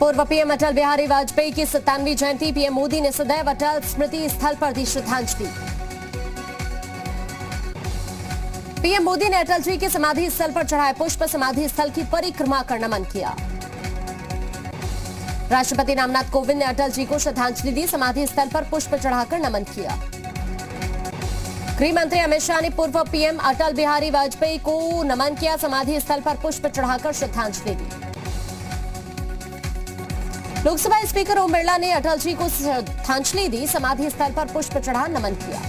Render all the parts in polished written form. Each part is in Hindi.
पूर्व पीएम अटल बिहारी वाजपेयी की 97वीं जयंती, पीएम मोदी ने सदैव अटल स्मृति स्थल पर दी श्रद्धांजलि। पीएम मोदी ने अटल जी के समाधि स्थल पर चढ़ाए पुष्प, समाधि स्थल की परिक्रमा कर नमन किया। राष्ट्रपति रामनाथ कोविंद ने अटल जी को श्रद्धांजलि दी, समाधि स्थल पर पुष्प चढ़ाकर नमन किया। गृह मंत्री अमित शाह ने पूर्व पीएम अटल बिहारी वाजपेयी को नमन किया, समाधि स्थल पर पुष्प चढ़ाकर श्रद्धांजलि दी। लोकसभा स्पीकर ओम बिरला ने अटल जी को श्रद्धांजलि दी, समाधि स्थल पर पुष्प चढ़ा नमन किया।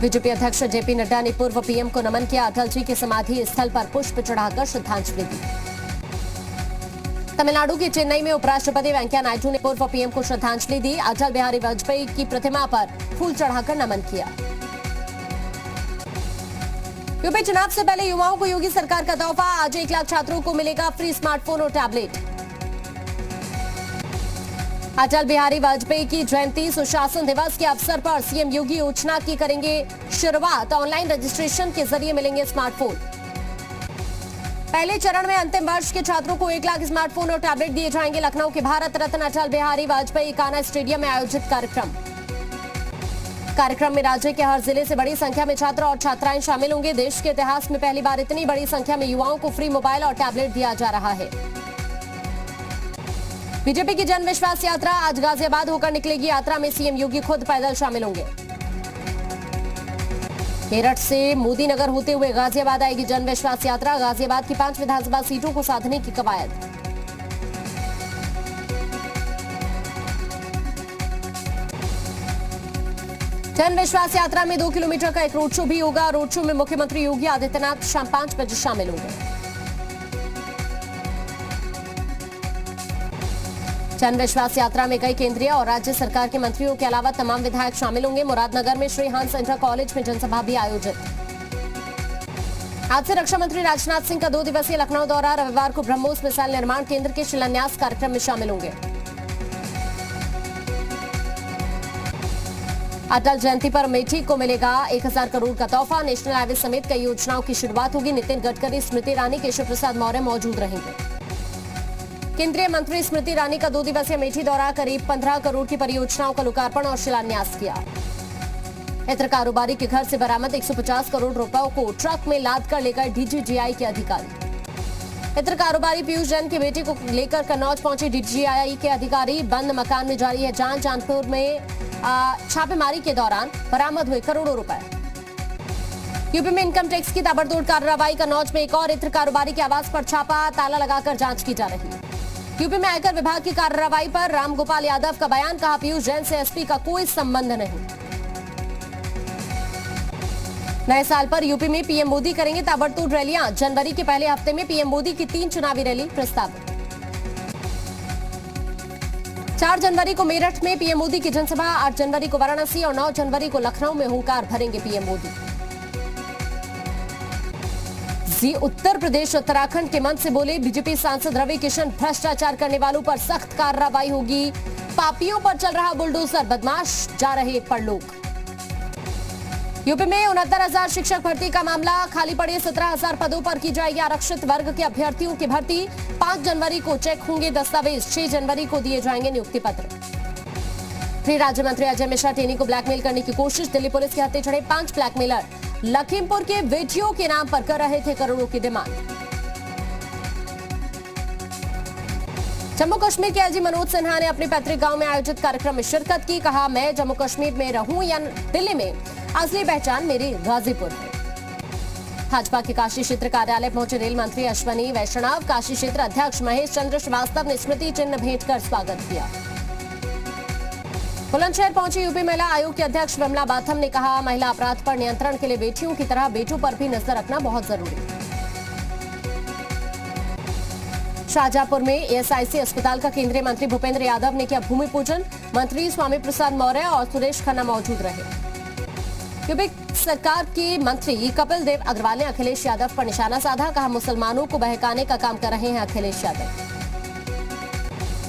बीजेपी अध्यक्ष जेपी नड्डा ने पूर्व पीएम को नमन किया, अटल जी के समाधि स्थल पर पुष्प चढ़ाकर श्रद्धांजलि दी। तमिलनाडु के चेन्नई में उपराष्ट्रपति वेंकैया नायडू ने पूर्व पीएम को श्रद्धांजलि दी, अटल बिहारी वाजपेयी की प्रतिमा पर फूल चढ़ाकर नमन किया। यूपी चुनाव से पहले युवाओं को योगी सरकार का तोहफा, आज 1 लाख छात्रों को मिलेगा फ्री स्मार्टफोन और टैबलेट। अटल बिहारी वाजपेयी की जयंती, सुशासन दिवस के अवसर पर सीएम योगी योजना की करेंगे शुरुआत, ऑनलाइन रजिस्ट्रेशन के जरिए मिलेंगे स्मार्टफोन। पहले चरण में अंतिम वर्ष के छात्रों को 1 लाख स्मार्टफोन और टैबलेट दिए जाएंगे। लखनऊ के भारत रत्न अटल बिहारी वाजपेयी कान्हा स्टेडियम में आयोजित कार्यक्रम में राज्य के हर जिले से बड़ी संख्या में छात्र और छात्राएं शामिल होंगे। देश के इतिहास में पहली बार इतनी बड़ी संख्या में युवाओं को फ्री मोबाइल और टैबलेट दिया जा रहा है। बीजेपी की जन विश्वास यात्रा आज गाजियाबाद होकर निकलेगी, यात्रा में सीएम योगी खुद पैदल शामिल होंगे। मेरठ से मोदी नगर होते हुए गाजियाबाद आएगी जन विश्वास यात्रा, गाजियाबाद की 5 विधानसभा सीटों को साधने की कवायद। जन विश्वास यात्रा में 2 किलोमीटर का एक रोड शो भी होगा। रोड शो में मुख्यमंत्री योगी आदित्यनाथ शाम 5 बजे शामिल होंगे। जन विश्वास यात्रा में कई केंद्रीय और राज्य सरकार के मंत्रियों के अलावा तमाम विधायक शामिल होंगे। मुरादनगर में श्री हांस इंटर कॉलेज में जनसभा भी आयोजित। आज से रक्षा मंत्री राजनाथ सिंह का 2 दिवसीय लखनऊ दौरा, रविवार को ब्रह्मोस मिसाइल निर्माण केंद्र के शिलान्यास कार्यक्रम में शामिल होंगे। अटल जयंती पर अमेठी को मिलेगा 1000 करोड़ का तोहफा, नेशनल हाईवे समेत कई योजनाओं की शुरुआत होगी। नितिन गडकरी, स्मृति ईरानी, केशव प्रसाद मौर्य मौजूद रहेंगे। केंद्रीय मंत्री स्मृति ईरानी का 2 दिवसीय अमेठी दौरा, करीब 15 करोड़ की परियोजनाओं का लोकार्पण और शिलान्यास किया। इत्र कारोबारी के घर से बरामद 150 करोड़ रुपयों को ट्रक में लाद कर लेकर डीजीजीआई के अधिकारी। इत्र कारोबारी पीयूष जैन की बेटी को लेकर कन्नौज पहुंचे डीजीजीआई के अधिकारी। बंद मकान में जारी है जांच, जानपुर में छापेमारी के दौरान बरामद हुए करोड़ों रुपए। यूपी में इनकम टैक्स की ताबड़तोड़ कार्रवाई, कन्नौज में एक और इत्र कारोबारी के आवास पर छापा, ताला लगाकर जांच की जा रही है। यूपी में आयकर विभाग की कार्रवाई पर रामगोपाल यादव का बयान, कहा पीयूष जैन से एसपी का कोई संबंध नहीं। नए साल पर यूपी में पीएम मोदी करेंगे ताबड़तोड़ रैलियां, जनवरी के पहले हफ्ते में पीएम मोदी की 3 चुनावी रैली प्रस्तावित। 4 जनवरी को मेरठ में पीएम मोदी की जनसभा, 8 जनवरी को वाराणसी और 9 जनवरी को लखनऊ में हुंकार भरेंगे पीएम मोदी। उत्तर प्रदेश उत्तराखंड के मंच से बोले बीजेपी सांसद रवि किशन, भ्रष्टाचार करने वालों पर सख्त कार्रवाई होगी, पापियों पर चल रहा बुलडोजर, बदमाश जा रहे परलोक। यूपी में 69,000 शिक्षक भर्ती का मामला, खाली पड़े 17,000 पदों पर की जाएगी आरक्षित वर्ग के अभ्यर्थियों की भर्ती। 5 जनवरी को चेक होंगे दस्तावेज, 6 जनवरी को दिए जाएंगे नियुक्ति पत्र। गृह राज्य मंत्री अजय मिश्रा, टेनी को ब्लैकमेल करने की कोशिश, दिल्ली पुलिस के हत्थे चढ़े 5 ब्लैकमेलर, लखीमपुर के वीडियो के नाम पर कर रहे थे करोड़ों की डिमांड। जम्मू कश्मीर के एलजी मनोज सिन्हा ने अपने पैतृक गांव में आयोजित कार्यक्रम में शिरकत की, कहा मैं जम्मू कश्मीर में रहूं या दिल्ली में, असली पहचान मेरी गाजीपुर है। भाजपा के काशी क्षेत्र कार्यालय पहुंचे रेल मंत्री अश्वनी वैष्णव, काशी क्षेत्र अध्यक्ष महेश चंद्र श्रीवास्तव ने स्मृति चिन्ह भेंट कर स्वागत किया। बुलंदशहर पहुंची यूपी महिला आयोग के अध्यक्ष विमला बाथम ने कहा महिला अपराध पर नियंत्रण के लिए बेटियों की तरह बेटों पर भी नजर रखना बहुत जरूरी है। शाहजहांपुर में एएसआईसी अस्पताल का केंद्रीय मंत्री भूपेंद्र यादव ने किया भूमि पूजन, मंत्री स्वामी प्रसाद मौर्य और सुरेश खन्ना मौजूद रहे। यूपी सरकार के मंत्री कपिल देव अग्रवाल ने अखिलेश यादव पर निशाना साधा, कहा मुसलमानों को बहकाने का काम कर रहे हैं अखिलेश यादव।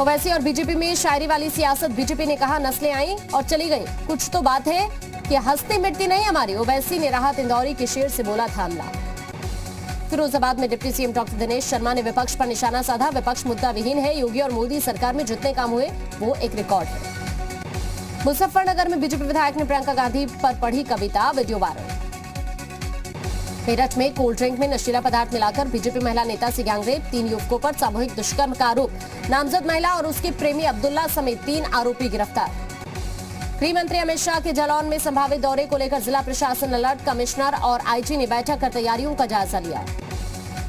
ओवैसी और बीजेपी में शायरी वाली सियासत, बीजेपी ने कहा नस्लें आई और चली गई, कुछ तो बात है कि हंसती मिटती नहीं हमारी। ओवैसी ने राहत इंदौरी के शेर से बोला था हमला। फिरोजाबाद में deputy CM doctor Dinesh Sharma ने विपक्ष पर निशाना साधा। विपक्ष मुद्दा विहीन है, योगी और मोदी सरकार में जितने काम हुए वो एक रिकॉर्ड है। मुजफ्फरनगर में बीजेपी विधायक ने प्रियंका गांधी पर पढ़ी कविता, वीडियो वायरल। मेरठ में कोल्ड ड्रिंक में नशीला पदार्थ मिलाकर बीजेपी महिला नेता से गैंगरेप, 3 युवकों पर सामूहिक दुष्कर्म का आरोप। नामजद महिला और उसके प्रेमी अब्दुल्ला समेत 3 आरोपी गिरफ्तार। गृह मंत्री अमित शाह के जालौन में संभावित दौरे को लेकर जिला प्रशासन अलर्ट। कमिश्नर और आईजी ने बैठक कर तैयारियों का जायजा लिया।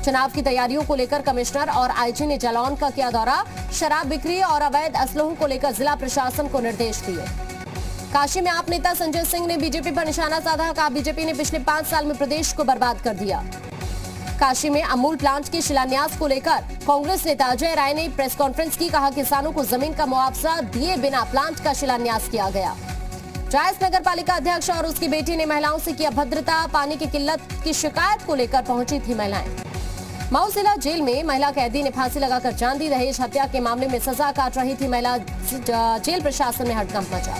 चुनाव की तैयारियों को लेकर कमिश्नर और आईजी ने जालौन का किया दौरा। शराब बिक्री और अवैध असलहों को लेकर जिला प्रशासन को निर्देश दिए। काशी में आप नेता संजय सिंह ने बीजेपी पर निशाना साधा। कहा, बीजेपी ने पिछले 5 साल में प्रदेश को बर्बाद कर दिया। काशी में अमूल प्लांट के शिलान्यास को लेकर कांग्रेस नेता अजय राय ने प्रेस कॉन्फ्रेंस की। कहा, किसानों को जमीन का मुआवजा दिए बिना प्लांट का शिलान्यास किया गया। जायस नगर पालिका अध्यक्ष और उसकी बेटी ने महिलाओं से की अभद्रता। पानी की किल्लत की शिकायत को लेकर पहुंची थी महिलाएं। मऊ जिला जेल में महिला कैदी ने फांसी लगाकर जान दी। दहेज हत्या के मामले में सजा काट रही थी महिला, जेल प्रशासन में हड़कंप मचा।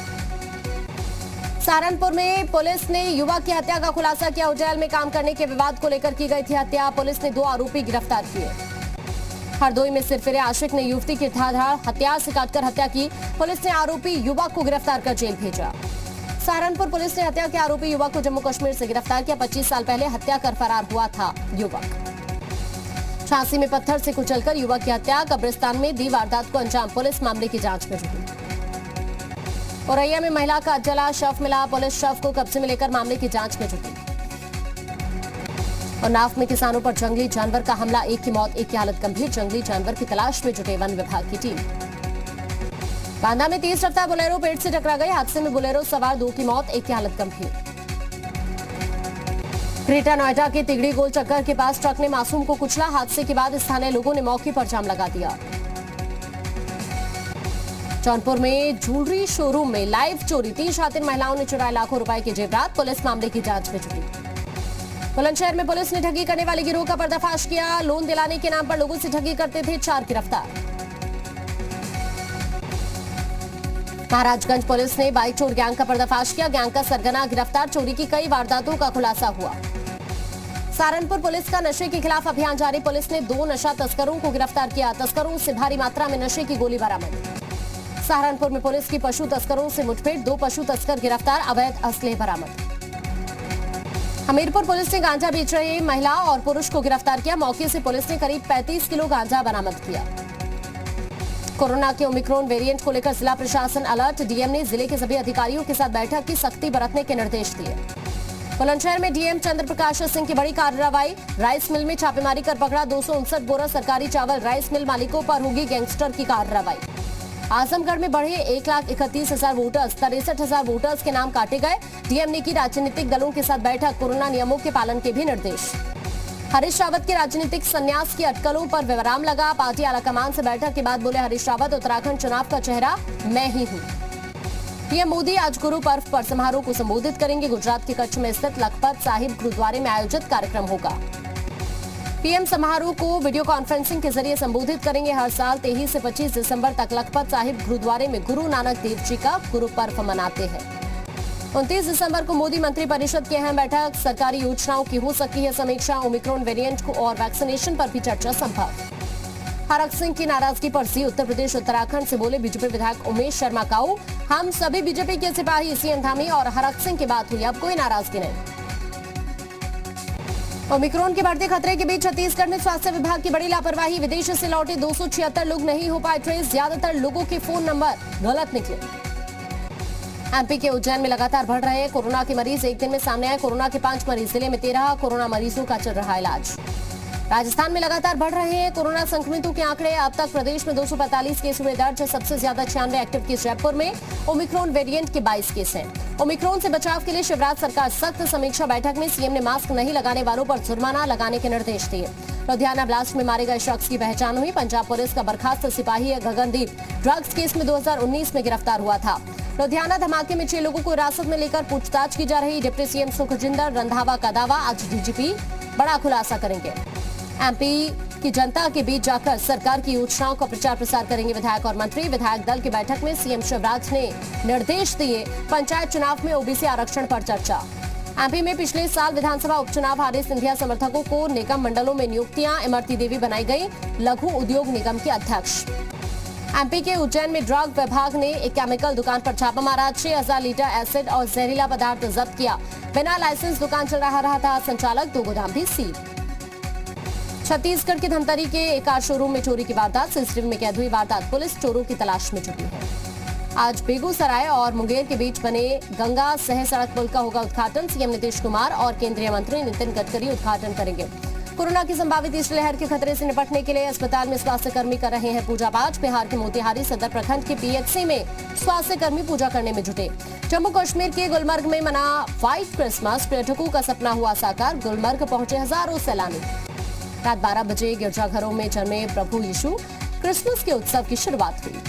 सहारनपुर में पुलिस ने युवक की हत्या का खुलासा किया। उज्जैन में काम करने के विवाद को लेकर की गई थी हत्या। पुलिस ने 2 आरोपी गिरफ्तार किए। हरदोई में सिरफिरे आशिक ने युवती की धारदार हथियार से काटकर हत्या की। पुलिस ने आरोपी युवक को गिरफ्तार कर जेल भेजा। सहारनपुर पुलिस ने हत्या के आरोपी युवक को जम्मू कश्मीर से गिरफ्तार किया। 25 साल पहले हत्या कर फरार हुआ था युवक। झांसी में पत्थर से कुचलकर युवक की हत्या, कब्रिस्तान में दी वारदात को अंजाम। पुलिस मामले की जांच में जुटी। औरैया में महिला का जला शव मिला। पुलिस शव को कब्जे में लेकर मामले की जांच में जुटी। और नाव में किसानों पर जंगली जानवर का हमला, 1 की मौत, 1 की हालत गंभीर। जंगली जानवर की तलाश में जुटे वन विभाग की टीम। बांदा में तेज रफ्तार बोलेरो पेड़ से टकरा गई। हादसे में बोलेरो सवार 2 की मौत, 1 की हालत गंभीर। ग्रेटर नोएडा के तिगड़ी गोल चक्कर के पास ट्रक ने मासूम को कुचला। हादसे के बाद स्थानीय लोगों ने मौके पर जाम लगा दिया। जौनपुर में ज्वेलरी शोरूम में लाइव चोरी, 3 शातिर महिलाओं ने चुराए लाखों रुपए के जेवरात। पुलिस मामले की जांच में जुटी। बुलंदशहर में पुलिस ने ठगी करने वाले गिरोह का पर्दाफाश किया। लोन दिलाने के नाम पर लोगों से ठगी करते थे 4 गिरफ्तार। महाराजगंज पुलिस ने बाइक चोर गैंग का पर्दाफाश किया। गैंग का सरगना गिरफ्तार। चोरी की कई वारदातों का खुलासा हुआ। सहारनपुर पुलिस का नशे के खिलाफ अभियान जारी। पुलिस ने 2 नशा तस्करों को गिरफ्तार किया। तस्करों से भारी मात्रा में नशे की गोली बरामद। सहारनपुर में पुलिस की पशु तस्करों से मुठभेड़, 2 पशु तस्कर गिरफ्तार। अवैध असले बरामद। हमीरपुर पुलिस ने गांजा बेच रहे महिला और पुरुष को गिरफ्तार किया। मौके से पुलिस ने करीब 35 किलो गांजा बरामद किया। कोरोना के ओमिक्रॉन वेरिएंट को लेकर जिला प्रशासन अलर्ट। डीएम ने जिले के सभी अधिकारियों के साथ बैठक की, सख्ती बरतने के निर्देश दिए। बुलंदशहर में डीएम चंद्र प्रकाश सिंह की बड़ी कार्रवाई। राइस मिल में छापेमारी कर पकड़ा 259 बोरा सरकारी चावल। राइस मिल मालिकों पर होगी गैंगस्टर की कार्रवाई। आजमगढ़ में बढ़े 1,31,000 वोटर्स, 63,000 वोटर्स के नाम काटे गए। डीएम ने की राजनीतिक दलों के साथ बैठक, कोरोना नियमों के पालन के भी निर्देश। हरीश रावत के राजनीतिक संन्यास की अटकलों पर विराम लगा। पार्टी आलाकमान से बैठक के बाद बोले हरीश रावत, उत्तराखंड चुनाव का चेहरा मैं ही हूं। पीएम मोदी आज गुरु पर्व पर समारोह को संबोधित करेंगे। गुजरात के कच्छ में स्थित लखपत साहिब गुरुद्वारे में आयोजित कार्यक्रम होगा। पीएम समारोह को वीडियो कॉन्फ्रेंसिंग के जरिए संबोधित करेंगे। हर साल 23 से 25 दिसंबर तक लखपत साहिब गुरुद्वारे में गुरु नानक देव जी का गुरु पर्व मनाते हैं। 29 दिसंबर को मोदी मंत्रिपरिषद की अहम बैठक, सरकारी योजनाओं की हो सकती है समीक्षा। ओमिक्रॉन वेरिएंट को और वैक्सीनेशन पर भी चर्चा संभव। हरक सिंह की नाराजगी पर सी उत्तर प्रदेश उत्तराखंड से बोले बीजेपी विधायक उमेश शर्मा काऊ, हम सभी बीजेपी के सिपाही सीएम धामी और हरक सिंह की बात हुई, अब कोई नाराजगी नहीं। ओमिक्रॉन के बढ़ते खतरे के बीच छत्तीसगढ़ में स्वास्थ्य विभाग की बड़ी लापरवाही। विदेश से लौटे 276 लोग नहीं हो पाए ट्रेस। ज्यादातर लोगों के फोन नंबर गलत निकले। एमपी के उज्जैन में लगातार बढ़ रहे हैं कोरोना के मरीज। एक दिन में सामने आए कोरोना के 5 मरीज। जिले में 13 कोरोना मरीजों का चल रहा इलाज। राजस्थान में लगातार बढ़ रहे हैं कोरोना संक्रमितों के आंकड़े। अब तक प्रदेश में 245 केस हुए दर्ज। सबसे ज्यादा 96 एक्टिव केस जयपुर में। ओमिक्रॉन वेरिएंट के 22 केस हैं। ओमिक्रॉन से बचाव के लिए शिवराज सरकार सख्त समीक्षा बैठक में। सीएम ने मास्क नहीं लगाने वालों पर जुर्माना लगाने के निर्देश दिए। लुधियाना ब्लास्ट में मारे गए शख्स की पहचान हुई। पंजाब पुलिस का बर्खास्त सिपाही है गगनदीप, ड्रग्स केस में 2019 में गिरफ्तार हुआ था। लुधियाना धमाके में 6 लोगों को हिरासत में लेकर पूछताछ की जा रही। डिप्टी सीएम सुखजिंदर रंधावा का दावा, आज डीजीपी बड़ा खुलासा करेंगे। एमपी की जनता के बीच जाकर सरकार की योजनाओं का प्रचार प्रसार करेंगे विधायक और मंत्री। विधायक दल की बैठक में सीएम शिवराज ने निर्देश दिए। पंचायत चुनाव में ओबीसी आरक्षण पर चर्चा। एमपी में पिछले साल विधानसभा उपचुनाव हारे सिंधिया समर्थकों को निगम मंडलों में नियुक्तियां, इमरती देवी बनाई गई लघु उद्योग निगम की अध्यक्ष। एमपी के उज्जैन में ड्रग विभाग ने एक केमिकल दुकान पर छापा मारा, 6000 लीटर एसिड और जहरीला पदार्थ जब्त किया। बिना लाइसेंस दुकान चल रहा था संचालक, 2 गोदाम भी सील। छत्तीसगढ़ के धमतरी के एक कार शोरूम में चोरी की वारदात, सीसीटीवी में कैद हुई वारदात, पुलिस चोरों की तलाश में जुटी है। आज बेगूसराय और मुंगेर के बीच बने गंगा सह सड़क पुल का होगा उद्घाटन, सीएम नीतीश कुमार और केंद्रीय मंत्री नितिन गडकरी उद्घाटन करेंगे। कोरोना की संभावित तीसरी लहर के खतरे से निपटने के लिए अस्पताल में स्वास्थ्य कर्मी कर रहे हैं पूजा पाठ। बिहार के मोतिहारी सदर प्रखंड के पीएचसी में स्वास्थ्य कर्मी पूजा करने में जुटे। जम्मू कश्मीर के गुलमर्ग में मना व्हाइट क्रिसमस, पर्यटकों का सपना हुआ साकार, गुलमर्ग पहुंचे हजारों सैलानी। रात 12 बजे गिरजाघरों में जन्मे प्रभु यीशु, क्रिसमस के उत्सव की शुरुआत हुई।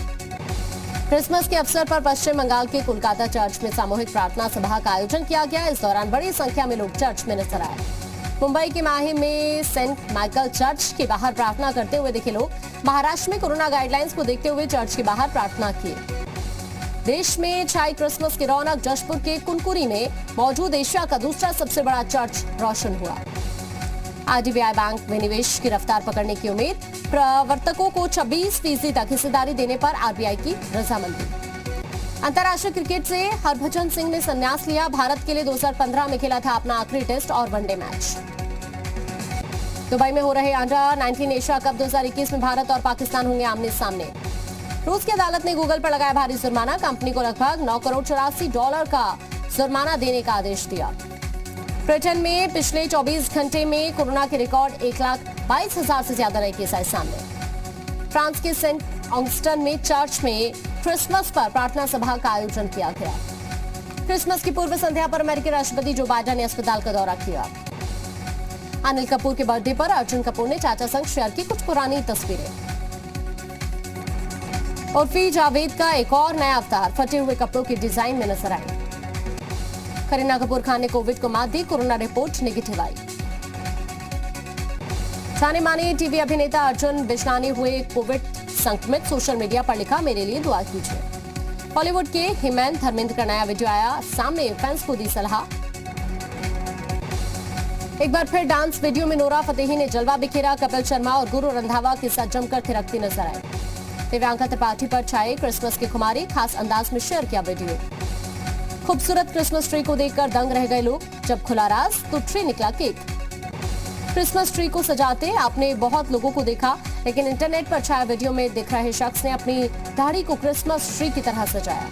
क्रिसमस के अवसर पर पश्चिम बंगाल के कोलकाता चर्च में सामूहिक प्रार्थना सभा का आयोजन किया गया। इस दौरान बड़ी संख्या में लोग चर्च में नजर आए। मुंबई के माही में सेंट माइकल चर्च के बाहर प्रार्थना करते हुए दिखे लोग। महाराष्ट्र में कोरोना गाइडलाइंस को देखते हुए चर्च के बाहर प्रार्थना की। देश में छाई क्रिसमस की रौनक, जशपुर के कुनकुरी में मौजूद एशिया का दूसरा सबसे बड़ा चर्च रोशन हुआ। आरबीआई बैंक में निवेश की रफ्तार पकड़ने की उम्मीद, प्रवर्तकों को 26% तक हिस्सेदारी देने पर आरबीआई की रजामंदी। अंतर्राष्ट्रीय क्रिकेट से हरभजन सिंह ने संन्यास लिया, भारत के लिए 2015 में खेला था अपना आखिरी टेस्ट और वनडे मैच। दुबई में हो रहे अंडर-19 एशिया कप 2021 में भारत और पाकिस्तान होंगे आमने सामने। रूस की अदालत ने गूगल पर लगाया भारी जुर्माना, कंपनी को लगभग $9 करोड़ 84 का जुर्माना देने का आदेश दिया। ब्रिटेन में पिछले 24 घंटे में कोरोना के रिकॉर्ड 1,22,000 से ज्यादा नए केस आए सामने। फ्रांस के सेंट ऑगस्टन में चर्च में क्रिसमस पर प्रार्थना सभा का आयोजन किया गया। क्रिसमस की पूर्व संध्या पर अमेरिकी राष्ट्रपति जो बाइडेन ने अस्पताल का दौरा किया। अनिल कपूर के बर्थडे पर अर्जुन कपूर ने चाचा संग शेयर की कुछ पुरानी तस्वीरें। उर्फी जावेद का एक और नया अवतार, फटे हुए कपड़ों के डिजाइन में नजर आई। करीना कपूर खान ने कोविड को मात दी, कोरोना रिपोर्ट नेगेटिव आई। जाने माने टीवी अभिनेता अर्जुन बिजलानी हुए कोविड संक्रमित, सोशल मीडिया पर लिखा मेरे लिए दुआ कीजिए। बॉलीवुड के हिमेन धर्मेंद्र का नया वीडियो आया सामने, फैंस को दी सलाह। एक बार फिर डांस वीडियो में नोरा फतेही ने जलवा बिखेरा, कपिल शर्मा और गुरु रंधावा के साथ जमकर थिरकती नजर आए। दिव्यांका त्रिपाठी पर छाए क्रिसमस की खुमारी, खास अंदाज में शेयर किया वीडियो। खूबसूरत क्रिसमस ट्री को देखकर दंग रह गए लोग, जब खुला राज तो ट्री निकला केक। क्रिसमस ट्री को सजाते आपने बहुत लोगों को देखा, लेकिन इंटरनेट पर छाया वीडियो में दिख रहे शख्स ने अपनी दाढ़ी को क्रिसमस ट्री की तरह सजाया।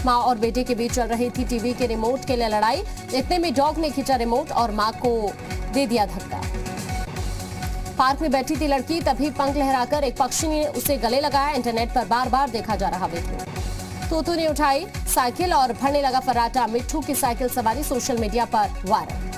मां और बेटे के बीच चल रही थी टीवी के रिमोट के लिए लड़ाई, इतने में डॉग ने खींचा रिमोट और मां को दे दिया धक्का। पार्क में बैठी थी लड़की, तभी पंख लहराकर एक पक्षी ने उसे गले लगाया। इंटरनेट पर बार बार देखा जा रहा वीडियो। तोतू ने उठाई साइकिल और भरने लगा फर्राटा, मिट्ठू की साइकिल सवारी सोशल मीडिया पर वायरल।